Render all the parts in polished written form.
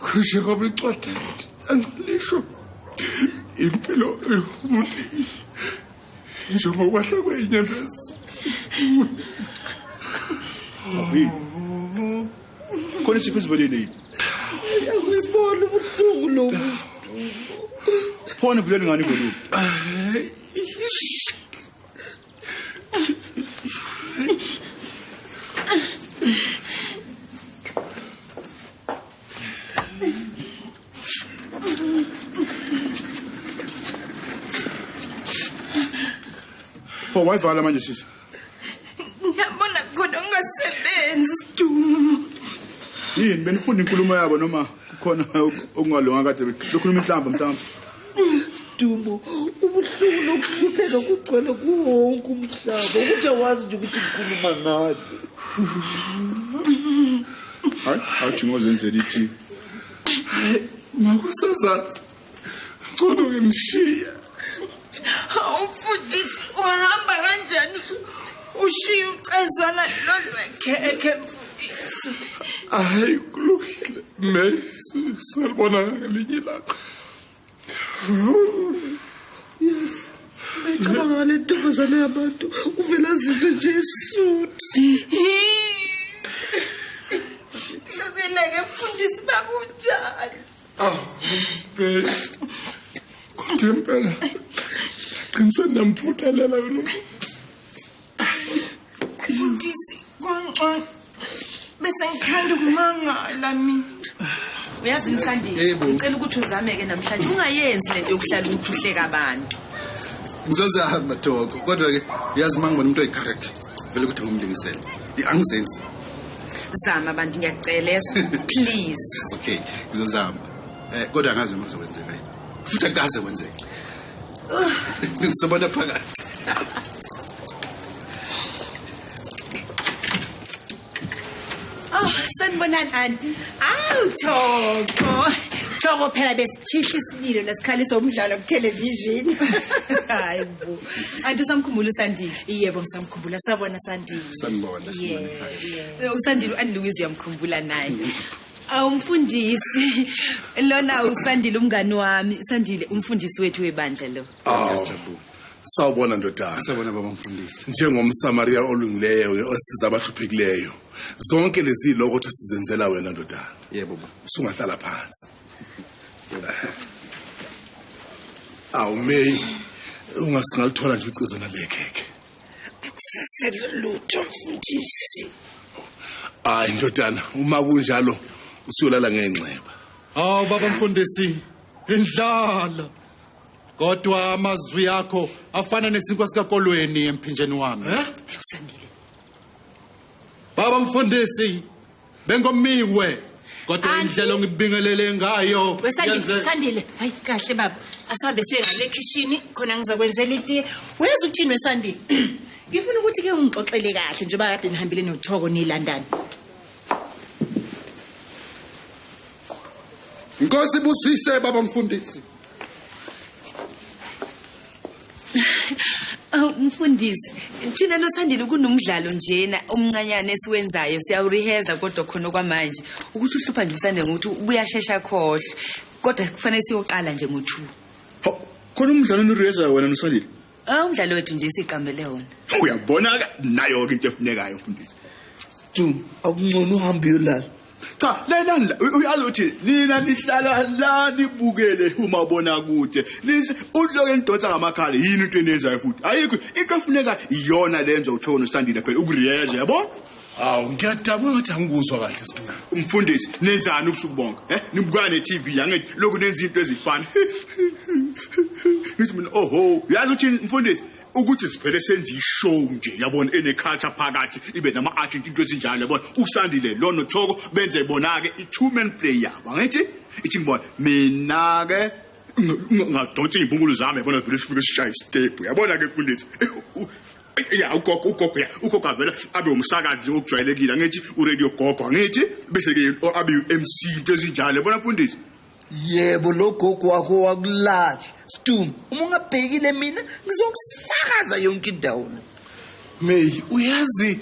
Kushe ngoba icwadi angilisho impilo yomuntu njengokwahla kwenyembezi. Khona isipho sibaleni. Uyabona ubuhlungu lobu. Khona vele ngani ngolu. Wayivala manje sisi. Ngiyabona kodwa ungasebenzi Sidumo. Yini benifunda inkulumo yabo noma kukhona okungalunga kade bekhuluma inhlamba. Sidumo, ubuhlungu nokuhlupheka kugcwele kuwonke umhlaba ukuthi awazi nje ukuthi ngikhuluma ngani. Hayi ngozenzela ithi. Makusazazi. Ngcono ngimshiya. Umfundisi uhamba kanjani? Ushiya ucezwana lolwekhe mfundisi. Hayi kulungile. Salibona ngelinye ilanga. Yes. Ngicabanga le ntombazane yabantu uvela zizwe nje esuthi. Ngibeleke mfundisi bakunjani? Kodwa impela qinisweni namphuthalela wena. Mfundisi kwancane. Bese ngithanda ukumangala mina. Uyazi Nsandile, ngicela ukuthi uzameke namhlanje ungayenzi lento yokuhlala ukuthi uhleka abantu. Ngizozama Thoko, kodwa ke uyazi mangibona umuntu oyicharacter. Vele ukuthi ngumlingisele. Angizenzi. Zama abantu ngiyacela please. Okay, ngizozama. Kodwa angazi uma kuzokwenzeka. Futhi akaze kwenzeka. Ngizobona phakathi. Sanibonani auntie. Thoko phela besithihla isililo lesikhaliso umdlalo ku television. Hayibo. Auntie usamkhumbula uSandile? Yebo ngisamkhumbula sabona Sandile. Sanibona. uSandile uAndiluizi uyamkhumbula naye. Umfundisi lona uSandile umngani wami. Sandile umfundisi wethu webandla lo. Sawubona ndodana. Sawubona baba mfundisi. Njengomsamaria olungileyo osiza abahluphekileyo. Zonke lezi lokho sizenzela wena ndodana. Yebo baba. Usungahlala phansi. May ungasingalithola nje ucizo nalekheke. Akusaselutho mfundisi. Ndodana, uma kunjalo usuyolala ngenxeba. Baba mfundisi, indlala. Kodwa amazwi yakho afana nesinkwa sikakolweni emphinjeni wami. Sandile. Baba mfundisi, bengomiwe. Kodwa indlela ongibingelele ngayo. Sandile, hayi kahle baba. Asabe sengale kitchen khona ngizokwenzela itiye. Uyazi ukuthini weSandile? Ngifuna ukuthi ke ungixoxele kahle njengoba kade nihambile noThoko nilandana. Inkosi busise baba mfundisi. Mfundisi, thina noSandile kunomdlalo njena omncanyane esiwenzayo siyawureheza kodwa khona kwamanje ukuthi uhlupha nje uSandile ngokuthi ubuyashesha khohle kodwa kufanele siyoqala nje ngo2. Khona umdlalo onireheza wena noSandile? Umdlalo wethu nje siqambele wona. Uyabona nayo ke into efunekayo mfundisi. Akungcono uhambe uyolala. Cha, lelani uyazi ukuthi nina nihlala la nibukele uma ubona kude. Lisi uloke indodza ngamakhala yini into enezayo futhi. Ayikho into efuneka iyona lenzo uThoko noSandile phela ukuriyeza yabo. Ngiyadabula ngathi angikuzwa kahle Siduma. Umfundisi nenzani ubusuku bonke? Nibukana neTV yangithi lokho nenza into ezifana. Ngithi mina uyazi ukuthi mfundisi ukuthi siphele senze ishow nje yabona eneculture phakathi ibe nama agent into ezinjalo yabona uSandile lo noThoko benze bona ke i2 man play yabo ngithi ithi ngibona mina ke ngadonsa impungulo zami yabona vele sifike sishaya step yabona ke mfundisi ugogo avela abe umsakazi okujwayelekile ngithi uRadio Gogo ngithi bese ke abe uMC into ezinjalo yabona mfundisi. Yebo lo gogo wakho wakulahle. Siduma, uma ungabhekile mina ngizokusakaza yonke indawo. May uyazi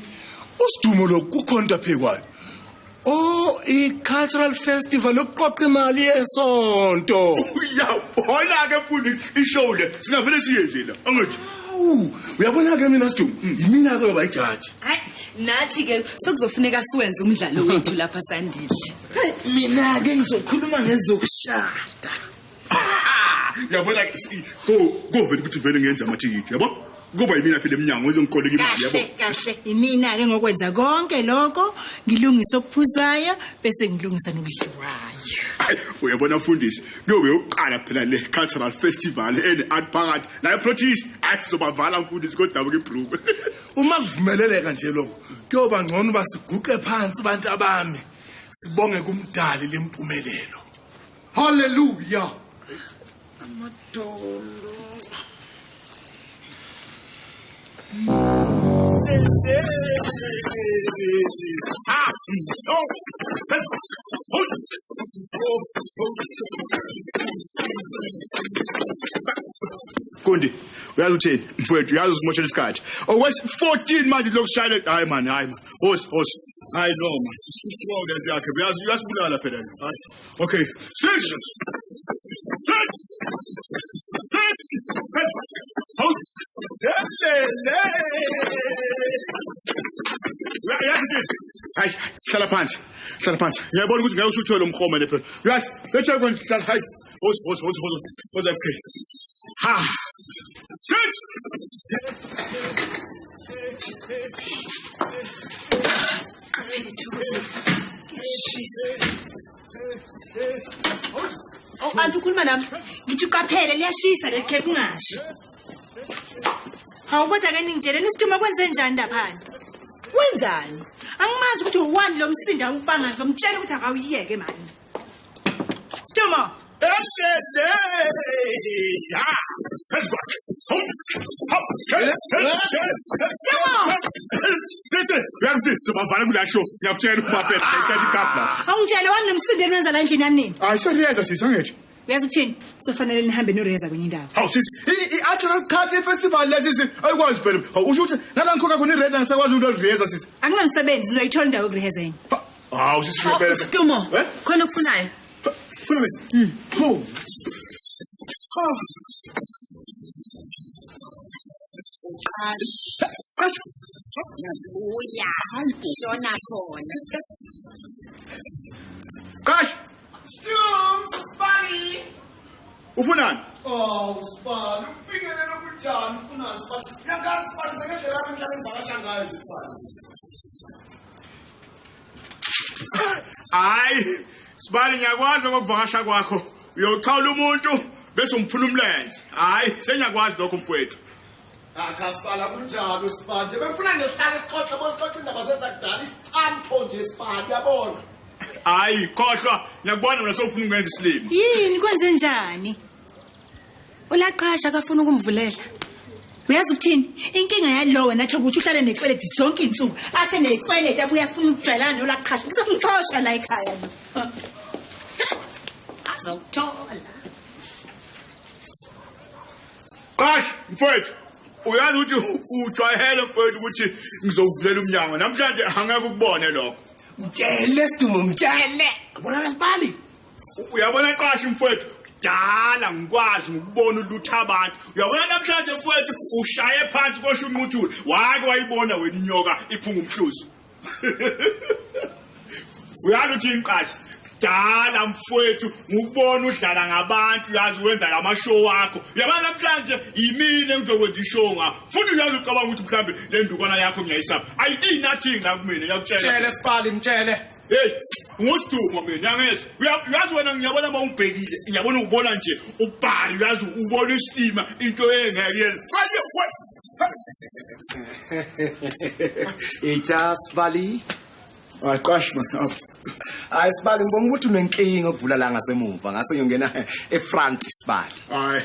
usidumo lo kukhonta phekwayo oh i-cultural festival yokuqoqa imali yesonto Uyabona ke mfundisi ishow le singavele siyenze la angathi uyabona ke mina sidumo yimina ke bayijaji hayi nathi ke sekuzofuneka siwenze umdlalo wethu lapha Sandile. Mina ke ngizokhuluma ngezokushada. Yabona go vele ukuthi vele ngenza amathikiti yabo kuba yimina phela eminyango ezongikoleka imali yabo kahle yimina ke ngokwenza konke lokho ngilungisa okuphuzwayo bese ngilungisa nokudliwayo. Uyabona mfundisi kuyobe uqala phela le cultural festival ene art phakathi la protest athi zobavala mfundisi kodwa ke ibruku uma kuvumeleleka nje lokho kuyoba ngcono basiguqe phansi abantu abami sibonge kumdali lempumelelo. Hallelujah. Kundi uyazi uthini mfowethu uyazi usimoshela isikhathi okwes 14 manje lokushayela hayi man hosi hayi no man isikuqoka lento yakhe uyasibulala phela hayi okay station hayi hlala phansi ngiyabona ukuthi ngeke usuthole umkhoma le phela uyazi lethe kwenza hayi hosi okay ha Oh anti ukhuluma nami. Ngithi uqaphele liyashisa lekhe kungashi. Hawu kodwa ke ningitshele nisituma kwenze njani lapha? Wenzani? Angimazi ukuthi uwani lo msinda ubanga ngizomtshela ukuthi akawuyeke mani. Stuma. Awungitshele wani nomsindeni wenza la endlini yami nini? Ayishoyenza sisangethi. Uyazi ukuthini? Sofanele nihambe noreza kwenye indawo. Hawu sisi, i-Archery Card Festival lesisi ayikwazi phela. Hawu usho ukuthi nala ngikhoka khona ireza ngisakwazi ukureza sisi. Anginamsebenzi ngizoyithola indawo yokureza yini. Hawu sisi phela. Stumo. Khona okufunayo. Funa mina. Oh. Uya, shona khona. Kash, Spani. ufunani? Oh, Spani, ufikelele kunjani ufuna Spani? Yangazi Spani ngendlela abantwana engivakasha ngayo Spani. Hayi, Sibali ngiyakwazi ukuvakasha kwakho. Uyoqhawula umuntu bese umphula umlenze. Hayi, senyakwazi lokho mfowethu. Akasala kunjalo Spani. Bengifuna nje sihlale sixoxe bosixoxe indaba zethu zakudala isicamtho nje Spani yabona. Hayi, khohlwa, ngiyakubona mina sofuna ukwenza isilimo. Yini kwenze njani? Ulaqhasha akafuna ukumvulela. Uyazi ukuthini? Inkinga yalowo nathi ukuthi uhlale nekweleti zonke insuku. Athe nekweleti abuya afuna ukujwayelana nolaqhasha. Kusakuxosha la ekhaya. Azawuthola. Kash, mfowethu. Uyazi ukuthi ujwayele mfowethu ukuthi ngizokuvulela umnyango. Namhlanje angeke ukubone lokho. Mtshele Sidumo mtshele. Yabona Spani? Uyabona Kashi mfowethu. Dala ngikwazi ukubona ulutha abantu. Uyabona namhlanje mfowethu ushaye phansi kosho umuthule. Wake wayibona wena inyoka iphunga umhluzi. Uyazi uthi inqashi. Dala mfowethu ngikubona udlala ngabantu uyazi wenza lamashow wakho. Uyabona namhlanje yimini engizokwenza ishow nga. Futhi uyazi ucabanga ukuthi mhlambe le ndukwana yakho ngiyayisapha. Ayi nothing la kumina ngiyakutshela. Mtshele Spani mtshele. Hey, ngosidumo mina yangezwa. Uyazi wena ngiyabona mawubhekile. Ngiyabona ubona nje ubhali uyazi ubona isilima into engeke yenze. Spali. Hayi Kashi man. Hayi Spali ngibonga ukuthi unenkinga okuvula la ngasemuva ngase ngiyongena efront Spali. Hayi.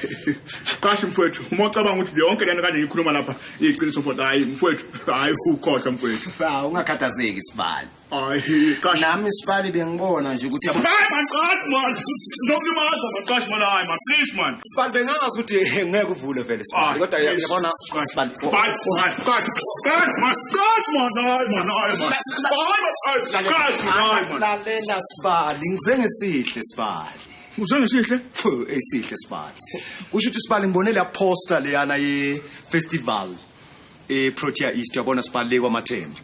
Kashi mfowethu, uma ucabanga ukuthi yonke lento kanje ngikhuluma lapha iqiniso mfowethu hayi mfowethu hayi ukhohlwa mfowethu. Ungakhathazeki Spali. Hayi, gosh. nami Sibali bengibona nje ukuthi Hayi man, gosh man. Ndokulimaza man, gosh man, hayi man, please man. Sibali bengazi ukuthi ngeke uvule vele Sibali kodwa yabona Sibali Gosh, gosh, man. lalela Sibali ngize ngesihle Sibali Uzengesihle? esihle Sibali kusho ukuthi Sibali ngibone la poster leyana ye festival Protea East yabona Sibali le kwaMathemba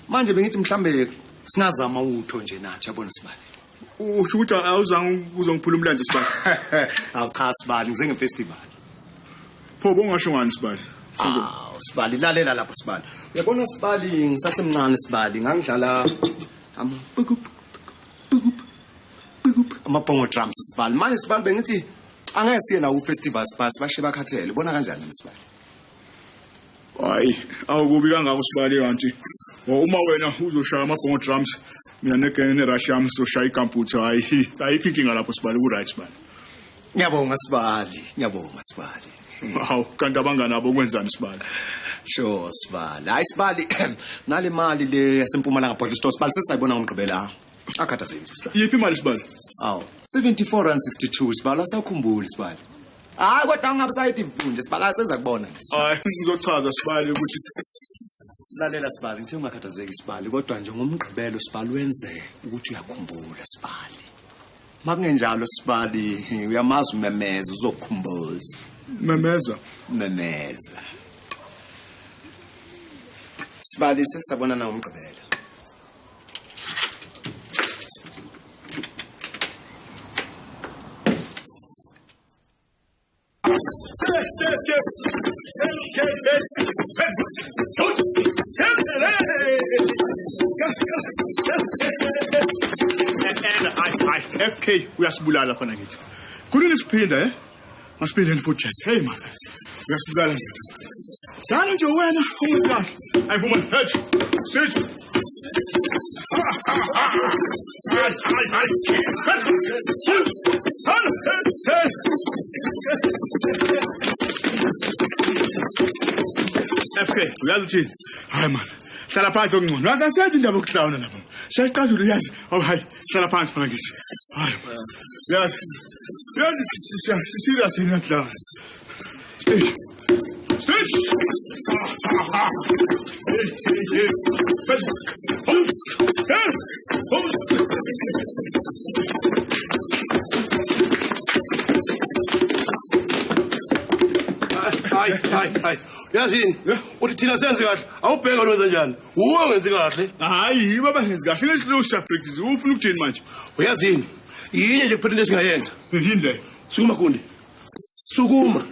manje bengithi mhlambe singazama utho nje nathi yabona Sibali Usho ukuthi awuzange uzongiphula umlanje Sibali. awu cha Sibali ngize ngefestival Pho bongasho ngani Sibali? Sibali lalela lapho Sibali uyabona Sibali ngisasemncane Sibali ngangidlala amabhongo drums Sibali manje Sibali bengithi angeke siye la ufestival Sibali sibashe bakhathele bona kanjani Sibali Hayi, awukubi kangako Sibali kanti. Uma wena uzoshaya amabhongo drums, mina negene neRussia sizoshaya icomputer. Hayi, ayikho inkinga lapho Sibali ku right Sibali. ngiyabonga Sibali Hawu, kanti abangani abo kwenzani Sibali? sure Sibali hayi Sibali nale mali le yasempumalanga bottle store Sibali sesayibona ngomgqibela akhathazekile Sibali Yiphi imali Sibali? aw 74.62 Sibali asakhumbuli Sibali hayi kodwa ungabe sayithi mfunje Sibali senza kubona Hayi, ngizochaza Sibali ukuthi lalela Sibali ngithe ungakhathazeki Sibali kodwa nje ngomgqibelo Sibali wenze ukuthi uyakhumbula Sibali makungenjalo Sibali uyamazi umemeza uzokukhumbuza memeza. Sibali sesabona na umgqibelo FK uyasibulala khona kithi. Kunini siphinda Masiphinda futhi jet. Hey man. Uyasibulala nje. Jalo nje wena ungizikahle. Ayivuma stage. FK uyazi uthini? Hayi man. Hlala phansi okungcono. Wasasethi indaba yokuhlawuna lapha. Siyaqazula uyazi. Awu hayi, hlala phansi manje. Hayi. Uyazi. Serious in that line. Stage. Hayi. Yazini, uthi thina senze kahle. Awubheka lwenza njani? Uwe ngenze kahle. Hayi, baba ngenze kahle. Lesilo practice. Ufuna ukuthini manje? Uyazini, yini nje kuphela lesingayenza? Yini le? Sukuma kundi. Sukuma.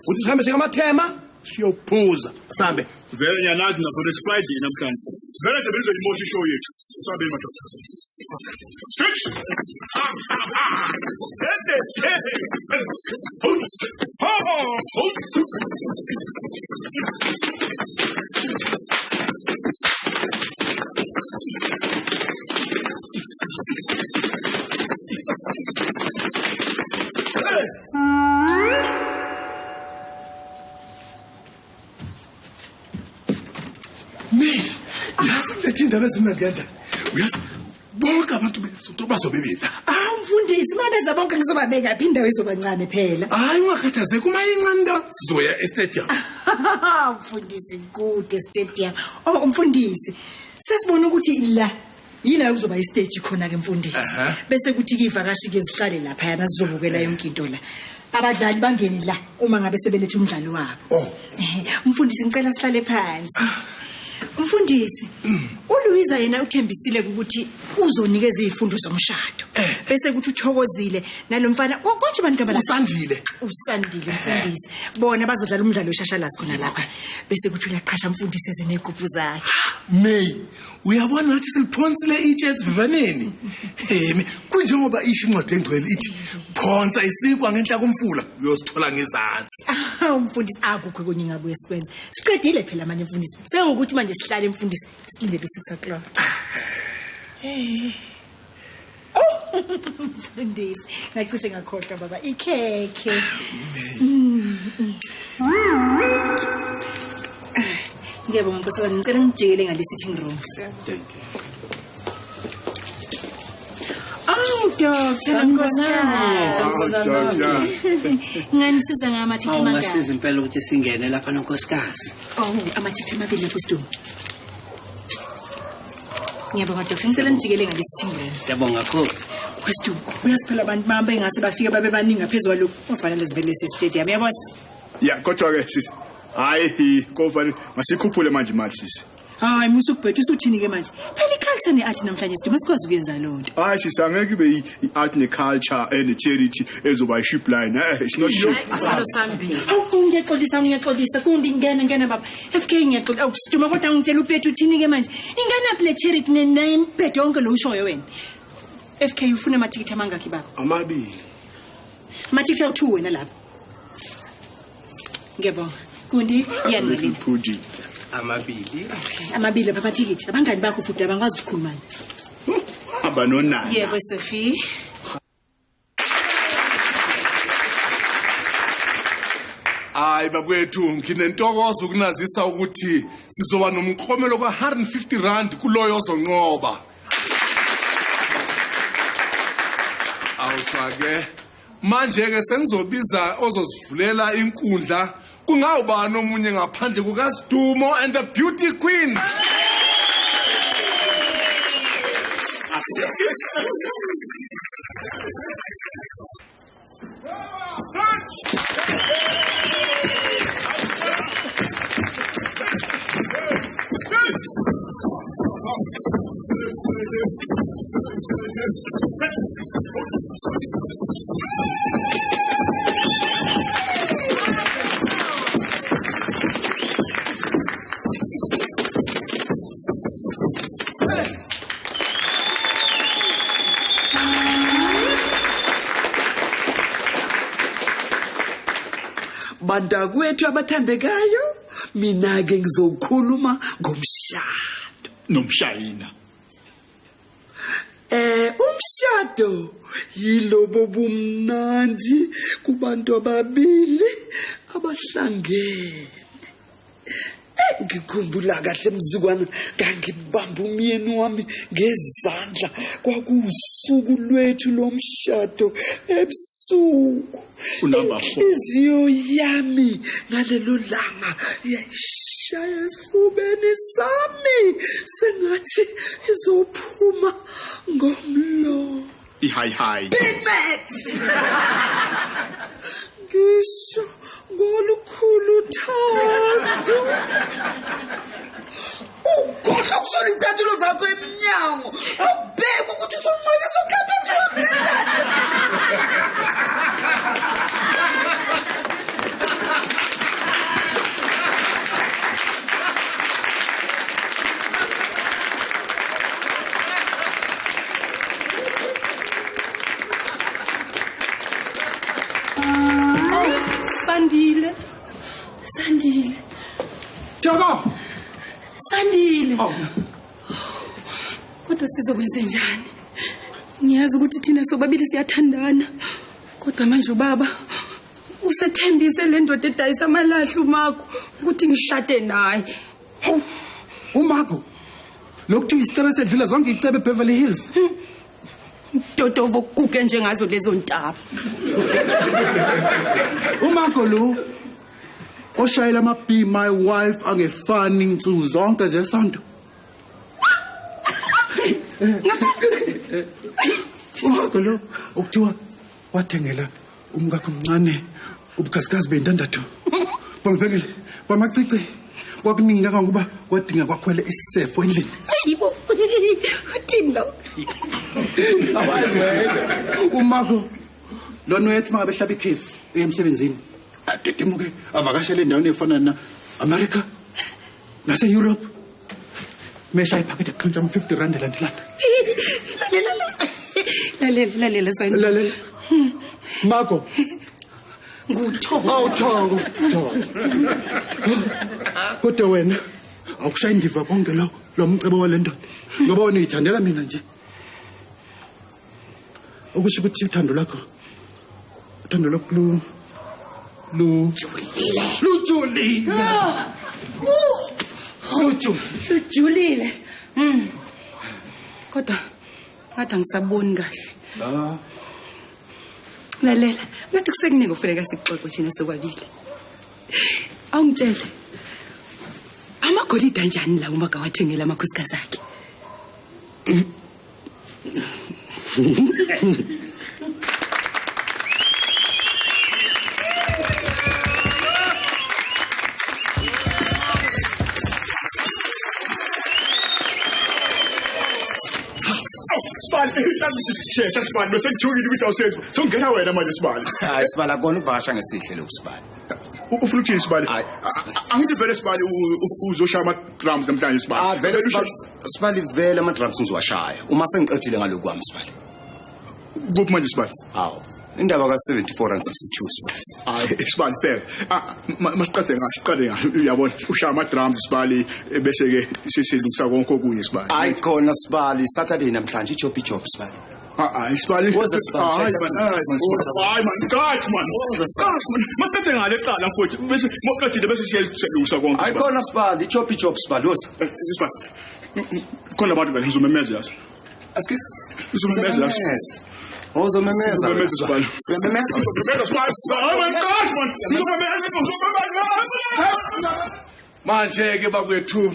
Uthi sihambe singamathema siyophuza. Sambe. Vele nyanazi na for Friday namhlanje. Vele nje benzo imoto show yethu. Sabe madoda. Switch. Indaba ezimnandi kanjani uyazi bonke abantu besonto bazobebetha Mfundisi mabeza bonke ngizobabeka phi indawo izobancane phela. hayi ungakhathazeki uma incane nto sizoya estadium Mfundisi good stadium. Mfundisi sesibona ukuthi la yila kuzoba istage khona ke mfundisi. Bese kuthi kivakashi ke zihlale lapha yana sizobukela yonke into la. Abadlali bangeni la uma ngabe sebelethe umdlalo wabo. Mfundisi ngicela sihlale phansi. Mfundisi, uLuiza yena uthembisile ukuthi uzonikeza izifundo zomshado. Bese kuthi uthokozile nalomfana konke abantu abala usandile mfundisi. Bona bazodlala umdlalo oshashalazi khona lapha. Bese kuthi uyaqhasha mfundisi ezenegrupu zakhe. May uyabona ukuthi siliphonsile iChess Vivaneni kunjengoba isho incwadi engcwele ithi phonsa isikwa ngenhla komfula uyosithola ngezansi. Mfundisi akukho konye ngabuye sikwenza. Siqedile phela manje mfundisi. Sekukuthi manje sihlale mfundisi silindele 6 o'clock. Mfundisi ngacishe ngakhohlwa baba ikhekhe. Ngiyabonga Nkosazana ngicela ngijikele ngale sitting room. Thank you. Doctor, nganisiza ngamathikithi mangaka. Awungasiza impela ukuthi singene lapha nonkosikazi. Amathikithi amabili lapho Siduma. Ngiyabonga Doctor, ngicela nijikele ngalesithingelo. Siyabonga kakhulu. Siduma, uyasiphela abantu bambe ngase bafika babe baningi ngaphezulu lokho kufanele sivele stadium. Yabona? Ya kodwa ke sisi. Hayi kofanele masikhuphule manje imali sisi. Hayi musukubhethu usuthini ke manje? Phela iculture neart namhlanje Siduma sikwazi ukuyenza lonto. Hayi sisangeke ibe iart neculture and charity ezoba ship line. It's not sure. Asalo sambi. Ngiyaxolisa ngena baba. FK ngiyaxolisa Siduma kodwa ngitshela uPethu uthini ke manje? Ingana phela charity nemphetho yonke lo ushoyo wena. FK ufuna amathikithi amangaki baba? Amabili. Amathikithi awu2 wena lapha. Ngiyabonga. Kundi yanelile. Puji. Amabili. Amabili lapha amathikithi. Abangani bakho futhi abangazi ukukhuluma. Abanonana. Yebo Sophie. Hayi bakwethu nginentokozo ukunazisa ukuthi sizoba nomklomelo ka150 kuloyo ozonqoba. Awusake manje ke sengizobiza ozosivulela inkundla kungawubani omunye ngaphandle kukaSidumo and the Beauty Queen. Bantakwethu abathandekayo, mina ke ngizokhuluma ngomshado. Nomshayina. Umshado yilobo bumnandi kubantu ababili abahlangene. Ngikhumbula kahle mzukwana ngangibamba umyeni wami ngezandla kwakusuku lwethu lomshado ebusuku. Inhliziyo yami ngalelo langa yashaya esifubeni sami sengathi izophuma ngomlomo. Hi. Big Max. Ngisho ngolukhulu thando. Ukhohlwa kusona izicathulo zakho eminyango. Awubheke ukuthi uzonxolisa uKaphethu wakhe. Sandile. Jakob. Sandile. Kodwa sizokwenza njani? Ngiyazi ukuthi thina sobabili siyathandana. Kodwa manje ubaba usethembise le ndoda edayisa amalahla uMakho ukuthi ngishade naye. uMakho. Lokuthu isicebe sedlula zonke icebe eBeverly Hills. Dodovo kuke njengazo lezo ntaba. uMakho lo oshayela ama Be My Wife angefani insuku zonke zesonto. uMakho lo ukuthiwa wathengela umkakho omncane ubukhazikhazi bendandatho. Bangibhekile bamacici kwakuningi kangokuba kwadinga kwakhwele isifo endlini. Hayibo. Uthini lo? Awazi wena. uMakho lona uyethi mangabe hlaba ikhefu emsebenzini. Adedemuke avakashele endaweni efana na America nase Europe. Mesha iphakethe eqhuntsha R50 elandelana. Lalela Sandile. Lalela. Makho. Nguthoba. Awuthoko. Kodwa wena awukushaya indiva konke lo mcebo walento. Ngoba wena uyithandela mina nje. Ukusho ukuthi uthando lakho Lujulile. Kodwa ngathi angisaboni kahle. lalela ngathi kusekuningi kufanele sikuxoxe thina sokwabili awungitshele amagolide kanjani la uma kawathengela amakhosikazi akhe Sibali bese ngithukile ukuthi awusenze songena wena manje Sibali hayi Sibali akona ukuvakasha ngesihle lokhu Sibali ufuna ukuthini Sibali angithi vele Sibali uzoshaya ama-drums namhlanje Sibali vele Sibali vele ama-drums ngiziwashaya uma sengiqedile ngalokhu kwami Sibali kuphi manje Sibali hawu indaba ka-74.62 Sibali hayi Sibali bheka masiqede ngayo uyabona ushaya ama-drums Sibali bese-ke sesilungisa konke okunye Sibali hayi khona Sibali Saturday namhlanje job Sibali hayi Sibali woza Sibali hayi man God man masiqede ngale qala mfowethu bese moqedile bese siyalungisa konke hayi khona Sibali job Sibali woza Sibali khona abantu vele ngizomemeza yazi askis ngizomemeza yazi uzomemeza Sibali manje ke bakwethu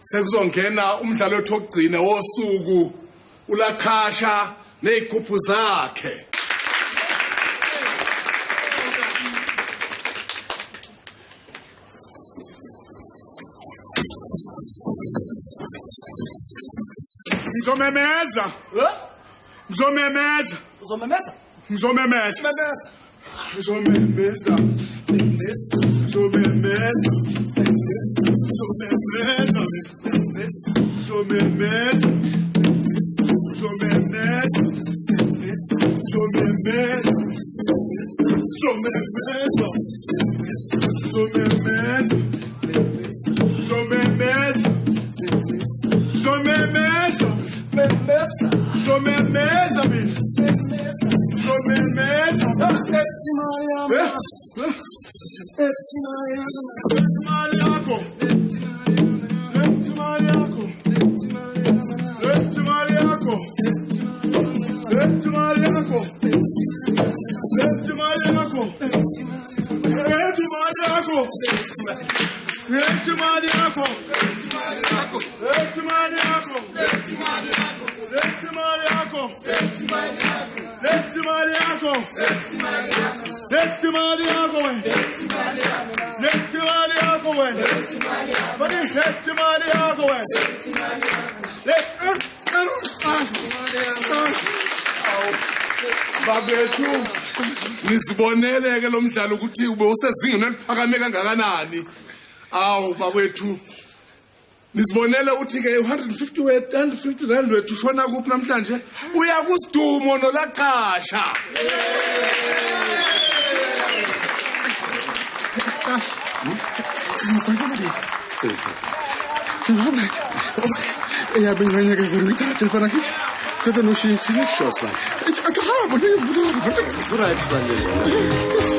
sekuzongena umdlalo othogcina wosuku ulakhasha nezikhuphu zakhe ngizomemeza uzomemeza Babethu niziboneleke lo mdlalo ukuthi ube usezingeni eliphakame kangakanani awu babethu nizibonele ukuthi ke 150 rand wethu shona kuphi namhlanje uya kusidumo nolaqasha ya benganya ke verita fana kithi tata no shi sure Sibali right Sibali